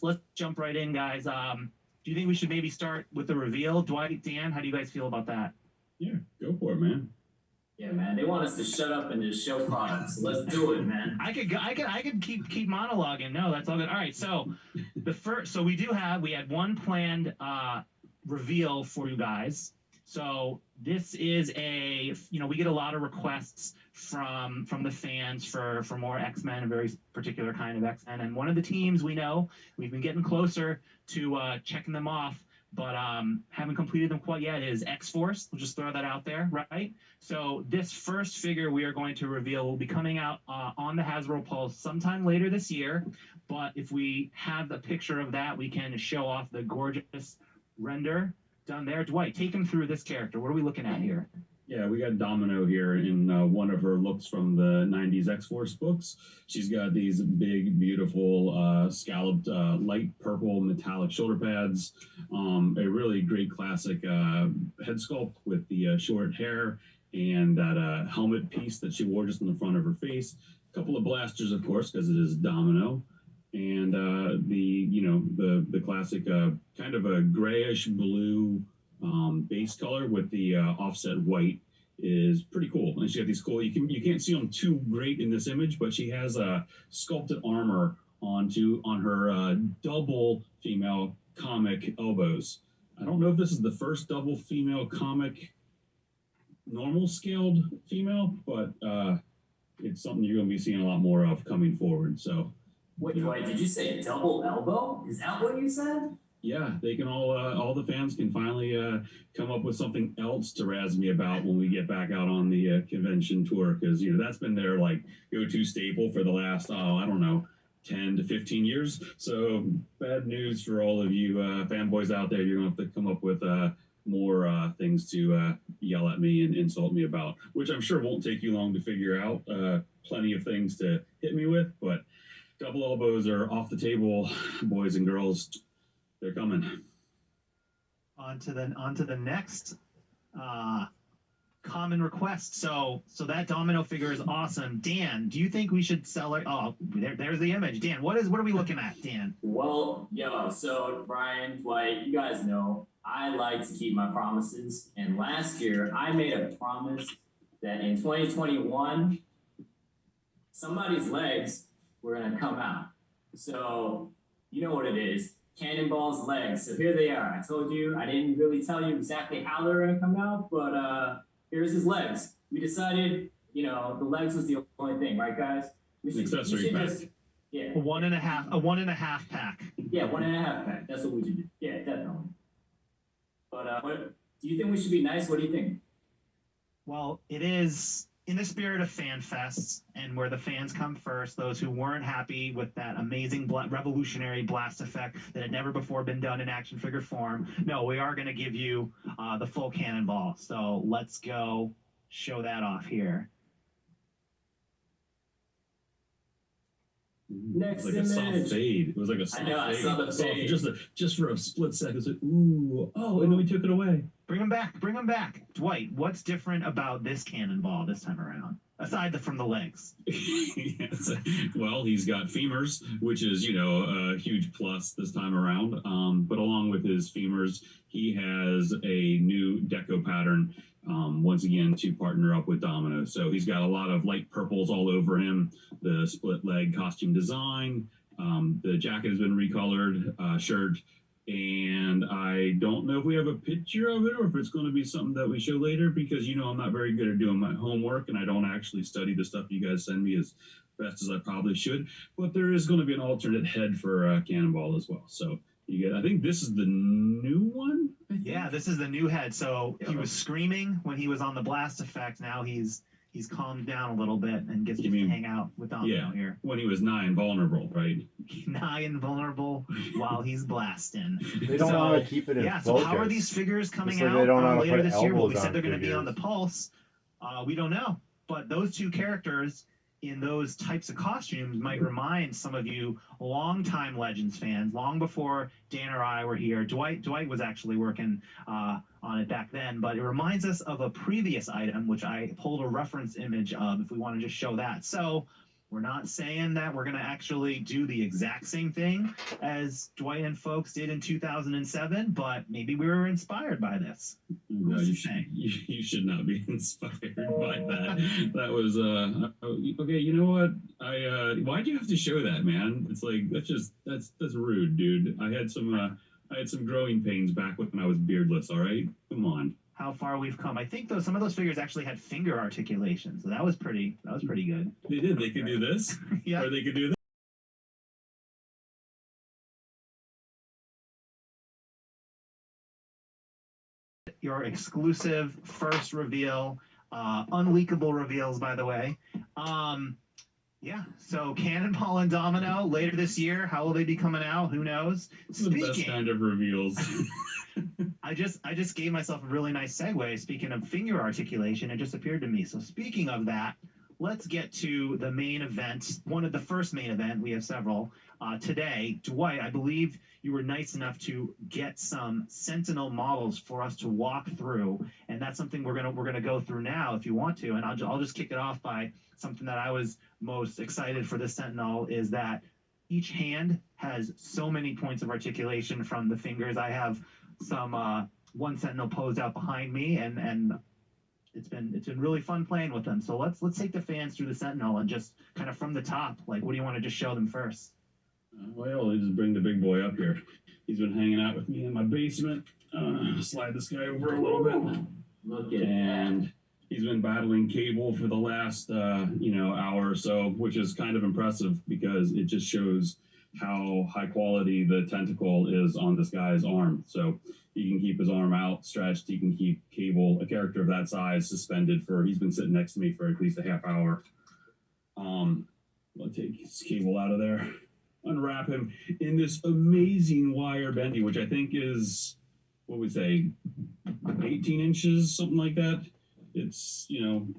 let's jump right in, guys. Do you think we should maybe start with the reveal? Dwight, Dan, how do you guys feel about that? Yeah, go for it, man. Yeah, man. They want us to shut up and just show products. So let's do it, man. I could keep monologuing. No, that's all good. All right, so we had one planned reveal for you guys. So this is we get a lot of requests from the fans for more X-Men, a very particular kind of X-Men. And one of the teams we know, we've been getting closer to checking them off, but haven't completed them quite yet, is X-Force. We'll just throw that out there, right? So this first figure we are going to reveal will be coming out on the Hasbro Pulse sometime later this year. But if we have the picture of that, we can show off the gorgeous render done there. Dwight, take him through this character. What are we looking at here? Yeah, we got Domino here in one of her looks from the 90s X-Force books. She's got these big, beautiful, scalloped, light purple metallic shoulder pads, a really great classic head sculpt with the short hair, and that helmet piece that she wore just in the front of her face. A couple of blasters, of course, because it is Domino. And the classic kind of a grayish blue base color with the offset white is pretty cool. And she got these cool. You can't see them too great in this image, but she has a sculpted armor on her double female comic elbows. I don't know if this is the first double female comic normal scaled female, but it's something you're going to be seeing a lot more of coming forward. So. Wait, did you say double elbow? Is that what you said? Yeah, they can all the fans can finally come up with something else to razz me about when we get back out on the convention tour, because that's been their like go-to staple for the last 10 to 15 years. So bad news for all of you fanboys out there. You're gonna have to come up with more things to yell at me and insult me about, which I'm sure won't take you long to figure out. Plenty of things to hit me with, but double elbows are off the table, boys and girls. They're coming. On to the next common request. So that Domino figure is awesome. Dan, do you think we should sell it? Oh, there's the image. Dan, what are we looking at, Dan? Well, so Brian, Dwight, you guys know I like to keep my promises. And last year I made a promise that in 2021 somebody's legs were gonna come out. So you know what it is. Cannonball's legs. So here they are. I told you I didn't really tell you exactly how they're gonna come out, but here's his legs. We decided, the legs was the only thing, right, guys? We should pack. A one and a half pack. Yeah, 1.5 pack. That's what we should do. Yeah, definitely. But what do you think we should be nice? What do you think? Well, it is in the spirit of fan fests, and where the fans come first, those who weren't happy with that amazing revolutionary blast effect that had never before been done in action figure form. No, we are going to give you the full cannonball. So let's go show that off here. Next like image. A soft fade. It was like a soft fade. I saw the fade. Just for a split second. It's like, ooh, oh, and then we took it away. Bring him back. Dwight, what's different about this cannonball this time around? Aside from the legs. Yes. Well, he's got femurs, which is, a huge plus this time around. But along with his femurs, he has a new deco pattern, once again, to partner up with Domino. So he's got a lot of light purples all over him, the split leg costume design. The jacket has been recolored, shirt. And I don't know if we have a picture of it or if it's going to be something that we show later, because I'm not very good at doing my homework and I don't actually study the stuff you guys send me as best as I probably should. But there is going to be an alternate head for Cannonball as well. So I think this is the new one. Yeah, this is the new head. So he was screaming when he was on the blast effect. Now he's calmed down a little bit and gets to hang out with Domino here. When he was nigh invulnerable, right? Nigh invulnerable while he's blasting. They don't want to keep it in focus. So how are these figures coming out later this year? Well, we said they're going to be on the Pulse. We don't know. But those two characters in those types of costumes might remind some of you longtime Legends fans, long before Dan or I were here. Dwight was actually working on it back then, but it reminds us of a previous item, which I pulled a reference image of, if we want to just show that. So We're not saying that we're going to actually do the exact same thing as Dwight and folks did in 2007, but maybe we were inspired by this. No, Who's you to say? you should not be inspired by that. That was okay. You know what? Why'd you have to show that, man? It's like that's rude, dude. I had some growing pains back when I was beardless. All right, come on. How far we've come. I think some of those figures actually had finger articulation, so that was pretty good. They did. They could do this, Yeah. or they could do that. Your exclusive first reveal, unleakable reveals, by the way. Yeah, so Cannonball and Domino later this year. How will they be coming out? Who knows? The best kind of reveals. I just gave myself a really nice segue. Speaking of finger articulation, it just appeared to me. So speaking of that, let's get to the main event. One of the first main event. We have several today. Dwight, I believe you were nice enough to get some Sentinel models for us to walk through, and that's something we're gonna go through now if you want to. And I'll just kick it off by something that I was most excited for this Sentinel is that each hand has so many points of articulation from the fingers. I have some one Sentinel posed out behind me, and it's been really fun playing with them. So let's take the fans through the Sentinel and just kind of from the top. Like, what do you want to just show them first? Well, let's just bring the big boy up here. He's been hanging out with me in my basement. Slide this guy over a little bit. Look at And he's been battling cable for the last hour or so, which is kind of impressive because it just shows how high quality the tentacle is on this guy's arm. So he can keep his arm outstretched. He can keep cable, a character of that size, suspended for. He's been sitting next to me for at least a half hour. I'll take his cable out of there, unwrap him in this amazing wire bendy, which I think is, what we say, 18 inches, something like that. It's,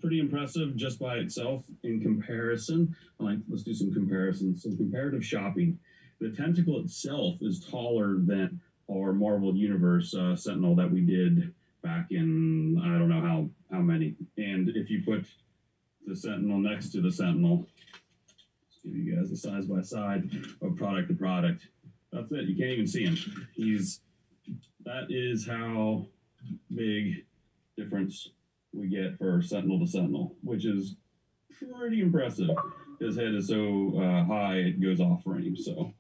pretty impressive just by itself in comparison. Let's do some comparisons. Some comparative shopping. The tentacle itself is taller than our Marvel Universe Sentinel that we did back in, I don't know how many. And if you put the Sentinel next to the Sentinel, let's give you guys a side by side of product to product. That's it. You can't even see him. That is how big difference we get for Sentinel to Sentinel, which is pretty impressive. His head is so high it goes off frame. So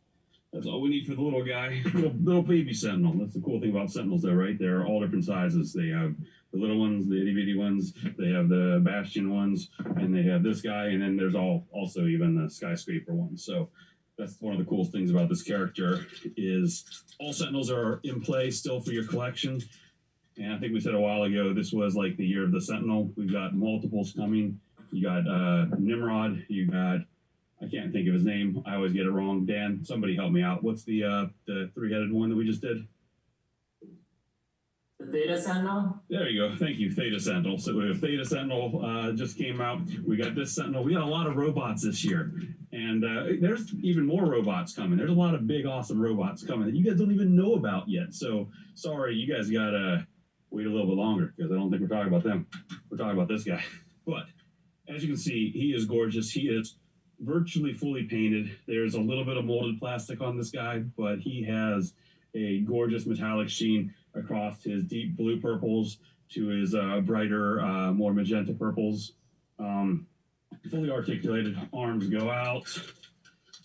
that's all we need for the little guy, little baby Sentinel. That's the cool thing about Sentinels, though, right? They're all different sizes. They have the little ones, the itty bitty ones. They have the Bastion ones, and they have this guy, and then there's also even the skyscraper ones. So that's one of the coolest things about this character is all Sentinels are in play still for your collection. And I think we said a while ago, this was like the year of the Sentinel. We've got multiples coming. You got Nimrod. You got, I can't think of his name. I always get it wrong. Dan, somebody help me out. What's the three-headed one that we just did? the Theta Sentinel. There you go. Thank you, Theta Sentinel. So we have Theta Sentinel just came out. We got this Sentinel. We got a lot of robots this year. And there's even more robots coming. There's a lot of big, awesome robots coming that you guys don't even know about yet. So sorry, you guys got to wait a little bit longer because I don't think we're talking about them. We're talking about this guy. But as you can see, he is gorgeous. He is virtually fully painted. There's a little bit of molded plastic on this guy, but he has a gorgeous metallic sheen across his deep blue purples to his brighter, more magenta purples. Fully articulated arms go out,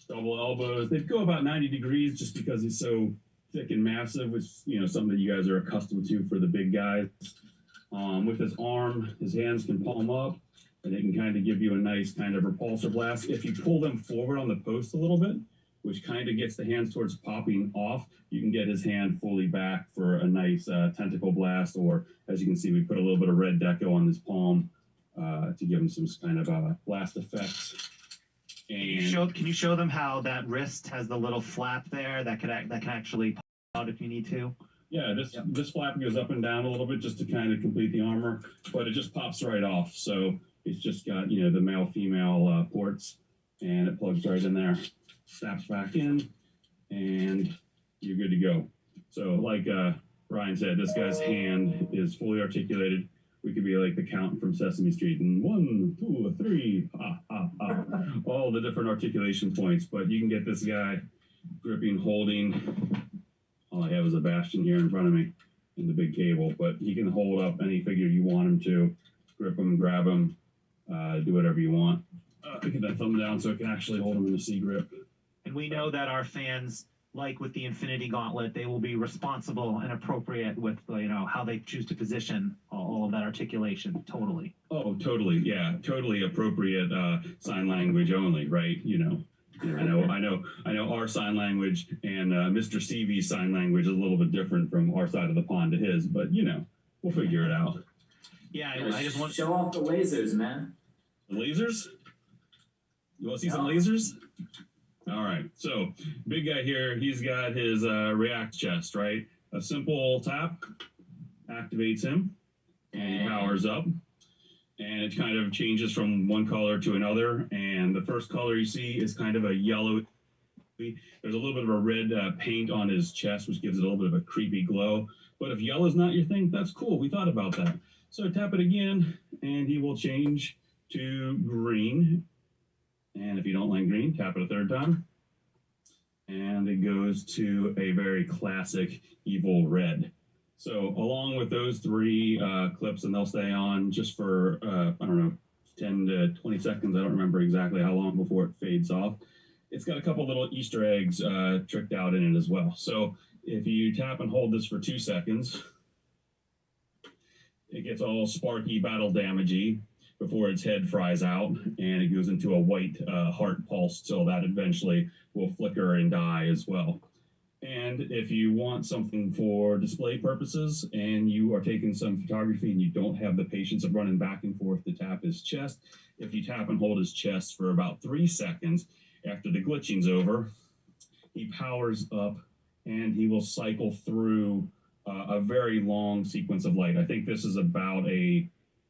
double elbows. They go about 90 degrees just because he's so thick and massive, which something that you guys are accustomed to for the big guys. With his arm, his hands can palm up, and they can kind of give you a nice kind of repulsor blast. If you pull them forward on the post a little bit, which kind of gets the hands towards popping off, you can get his hand fully back for a nice tentacle blast. Or as you can see, we put a little bit of red deco on his palm to give him some kind of blast effects. And Can you show them how that wrist has the little flap there that can actually pop out if you need to? Yeah, this flap goes up and down a little bit just to kind of complete the armor, but it just pops right off. So it's just got the male-female ports, and it plugs right in there, snaps back in, and you're good to go. So like Ryan said, this guy's hand is fully articulated We could be like the Count from Sesame Street, and 1, 2, 3, ha, ha, ha. All the different articulation points. But you can get this guy gripping, holding. All I have is a Bastion here in front of me and the big cable, but he can hold up any figure you want him to, grip him, grab him, do whatever you want. Get that thumb down so it can actually hold him in a C grip. And we know that our fans, like with the Infinity Gauntlet, they will be responsible and appropriate with how they choose to position all of that articulation. Totally. Oh, totally. Yeah, totally appropriate sign language only, right? I know our sign language and Mr. CV's sign language is a little bit different from our side of the pond to his, but we'll figure it out. Yeah, I just want to show off the lasers, man. The lasers? You want to see some lasers? All right. So, big guy here, he's got his React chest, right? A simple tap activates him, and he powers up. And it kind of changes from one color to another. And the first color you see is kind of a yellow. There's a little bit of a red paint on his chest, which gives it a little bit of a creepy glow. But if yellow is not your thing, that's cool. We thought about that. So tap it again, and he will change to green. And if you don't like green, tap it a third time. And it goes to a very classic evil red. So along with those three clips, and they'll stay on just for, 10 to 20 seconds. I don't remember exactly how long before it fades off. It's got a couple little Easter eggs tricked out in it as well. So if you tap and hold this for 2 seconds, it gets all sparky, battle damagey before its head fries out, and it goes into a white heart pulse, so that eventually will flicker and die as well. And if you want something for display purposes and you are taking some photography and you don't have the patience of running back and forth to tap his chest, if you tap and hold his chest for about 3 seconds after the glitching's over, he powers up and he will cycle through a very long sequence of light. I think this is about a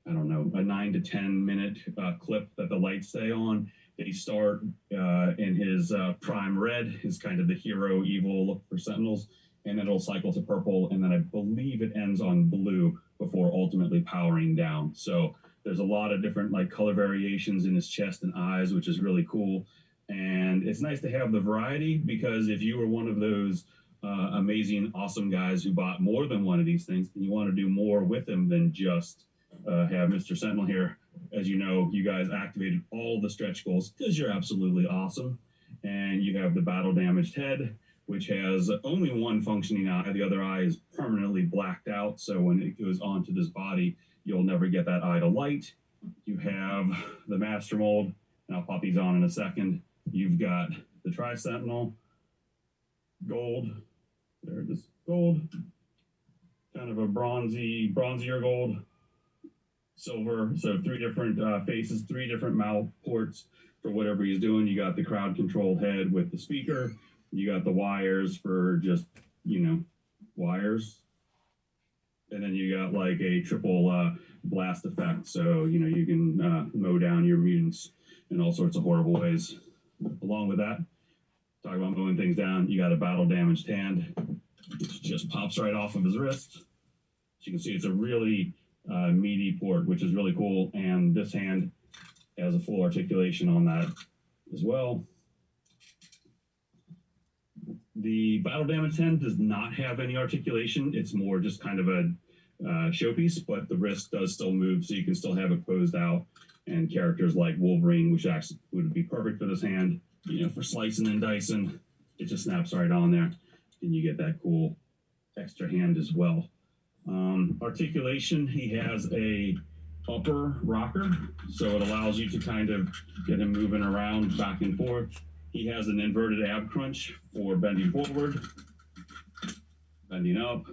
9 to 10 minute clip that the lights stay on. They start in his prime red, is kind of the hero evil look for Sentinels, and then it'll cycle to purple, and then I believe it ends on blue before ultimately powering down. So there's a lot of different color variations in his chest and eyes, which is really cool. And it's nice to have the variety, because if you were one of those amazing, awesome guys who bought more than one of these things, and you want to do more with him than just have Mr. Sentinel here. As you know, you guys activated all the stretch goals because you're absolutely awesome. And you have the battle damaged head, which has only one functioning eye. The other eye is permanently blacked out. So when it goes onto this body, you'll never get that eye to light. You have the Master Mold, and I'll pop these on in a second. You've got the Tri-Sentinel, gold. There it is, gold. Kind of a bronzier gold. Silver, so 3 different faces, 3 different mouth ports for whatever he's doing. You got the crowd control head with the speaker. You got the wires for just, wires. And then you got a triple blast effect. So, you can mow down your mutants in all sorts of horrible ways. Along with that, talk about mowing things down, you got a battle damaged hand, which just pops right off of his wrist. As you can see, it's a really meaty port, which is really cool, and this hand has a full articulation on that as well. The battle damage hand does not have any articulation. It's more just kind of a showpiece, but the wrist does still move, so you can still have it posed out. And characters like Wolverine, which actually would be perfect for this hand, for slicing and dicing, it just snaps right on there, and you get that cool extra hand as well. Articulation, he has a upper rocker, so it allows you to kind of get him moving around back and forth. He has an inverted ab crunch for bending forward, bending up,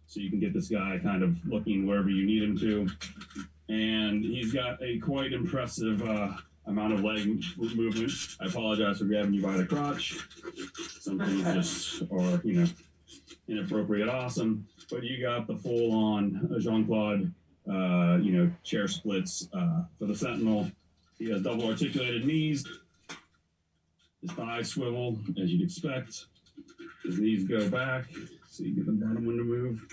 so you can get this guy kind of looking wherever you need him to. And he's got a quite impressive amount of leg movement. I apologize for grabbing you by the crotch. Some things just are, inappropriate awesome. But you got the full-on Jean-Claude, chair splits for the Sentinel. He has double articulated knees. His thighs swivel, as you'd expect. His knees go back, so you get the bottom one to move.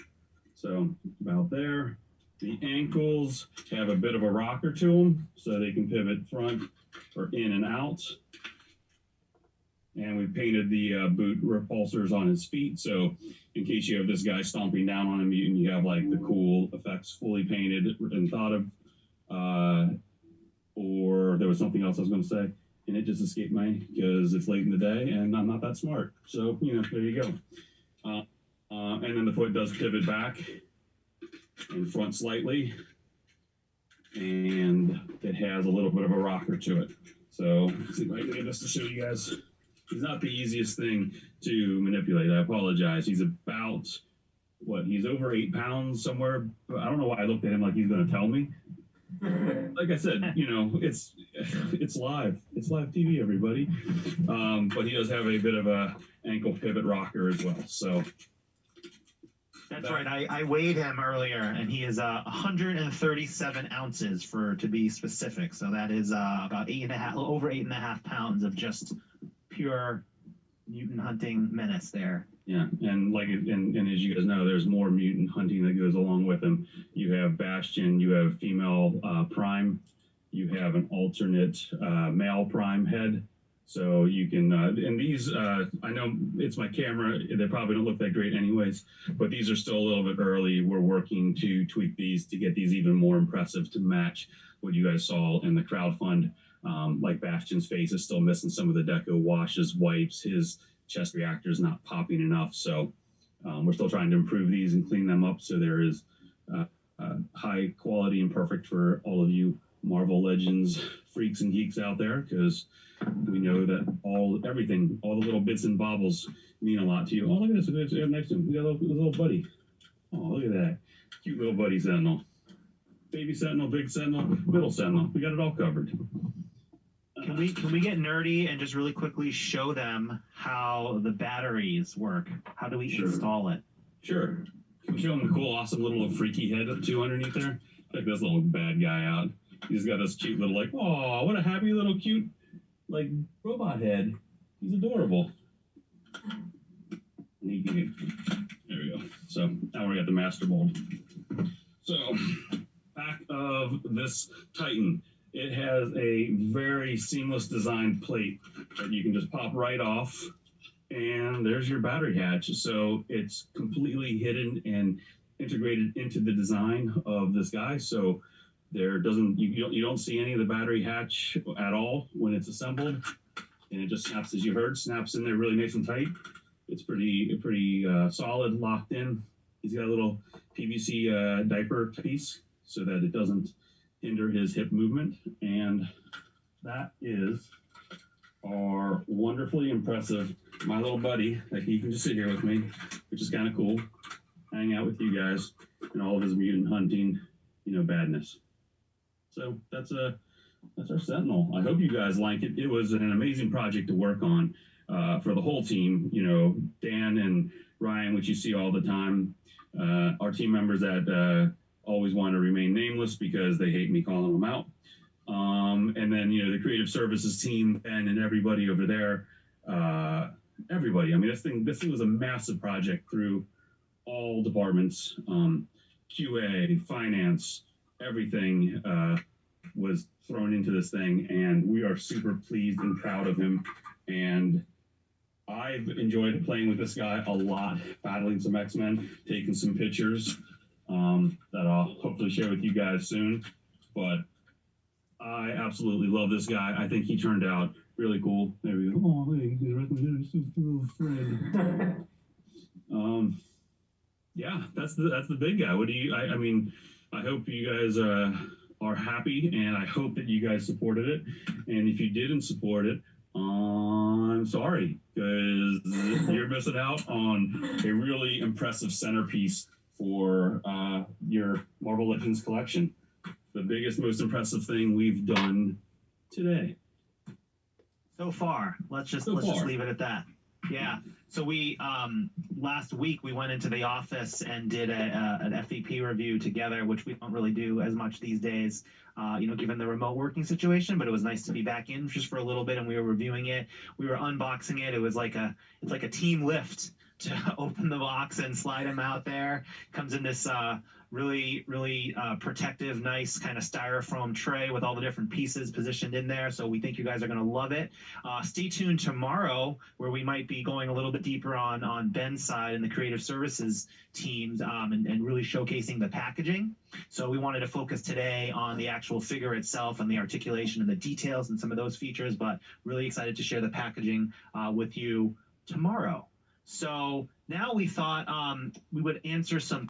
So about there. The ankles have a bit of a rocker to them, so they can pivot front or in and out. And we painted the boot repulsors on his feet, so in case you have this guy stomping down on a mutant, you have like the cool effects fully painted and thought of. Or there was something else I was going to say, and it just escaped me because it's late in the day and I'm not that smart. So, you know, there you go. And then the foot does pivot back and front slightly, and it has a little bit of a rocker to it. So, let's see if I can get this to show you guys. He's not the easiest thing to manipulate. I apologize. He's about, he's over 8 pounds somewhere. I don't know why I looked at him like he's going to tell me. Like I said, you know, it's live. It's live TV, everybody. But he does have a bit of a ankle pivot rocker as well. So that's right. I weighed him earlier, and he is 137 ounces to be specific. So that is about over 8.5 pounds of just pure mutant hunting menace there. Yeah, and and as you guys know, there's more mutant hunting that goes along with him. You have Bastion, you have female Prime, you have an alternate male Prime head. So you can, and these, I know it's my camera, they probably don't look that great anyways, but these are still a little bit early. We're working to tweak these to get these even more impressive to match what you guys saw in the crowdfund. Like Bastion's face is still missing some of the deco washes, wipes, his chest reactor is not popping enough. So we're still trying to improve these and clean them up so there is high quality and perfect for all of you Marvel Legends freaks and geeks out there, because we know that all the little bits and bobbles mean a lot to you. Oh, look at this. Next to him, we got a little buddy. Oh, look at that. Cute little buddy Sentinel. Baby Sentinel, big Sentinel, middle Sentinel. We got it all covered. Can we get nerdy and just really quickly show them how the batteries work? How do we install it? Sure. Can we show them the cool, awesome little freaky head up to underneath there? Check this little bad guy out. He's got this cute little oh, what a happy little cute robot head. He's adorable. There we go. So now we got the master mold. So back of this Titan. It has a very seamless designed plate that you can just pop right off, and there's your battery hatch. So it's completely hidden and integrated into the design of this guy. So you don't see any of the battery hatch at all when it's assembled, and it just snaps, as you heard, snaps in there really nice and tight. It's pretty solid, locked in. He's got a little PVC diaper piece so that it doesn't hinder his hip movement, and that is our wonderfully impressive My Little Buddy. Like, he can just sit here with me, which is kind of cool, hang out with you guys and all of his mutant hunting, badness. So that's our Sentinel. I hope you guys like it. It was an amazing project to work on for the whole team. Dan and Ryan, which you see all the time, our team members that always want to remain nameless because they hate me calling them out. And then, the creative services team and everybody over there, everybody. I mean, this thing was a massive project through all departments, QA, finance, everything was thrown into this thing, and we are super pleased and proud of him. And I've enjoyed playing with this guy a lot, battling some X-Men, taking some pictures that I'll hopefully share with you guys soon. But I absolutely love this guy. I think he turned out really cool. There we go. Oh, look, he's a little friend. Yeah, that's the big guy. What do you? I mean, I hope you guys are happy, and I hope that you guys supported it. And if you didn't support it, I'm sorry, because you're missing out on a really impressive centerpiece for your Marvel Legends collection. The biggest, most impressive thing we've done today. So far. Let's just leave it at that. Yeah. So we last week we went into the office and did an FEP review together, which we don't really do as much these days, given the remote working situation. But it was nice to be back in just for a little bit, and we were reviewing it. We were unboxing it. It was it's like a team lift to open the box and slide them out there. Comes in this really protective, nice kind of styrofoam tray with all the different pieces positioned in there. So we think you guys are going to love it. Stay tuned tomorrow, where we might be going a little bit deeper on Ben's side and the creative services teams, and really showcasing the packaging. So we wanted to focus today on the actual figure itself and the articulation and the details and some of those features, but really excited to share the packaging with you tomorrow. So now we thought we would answer some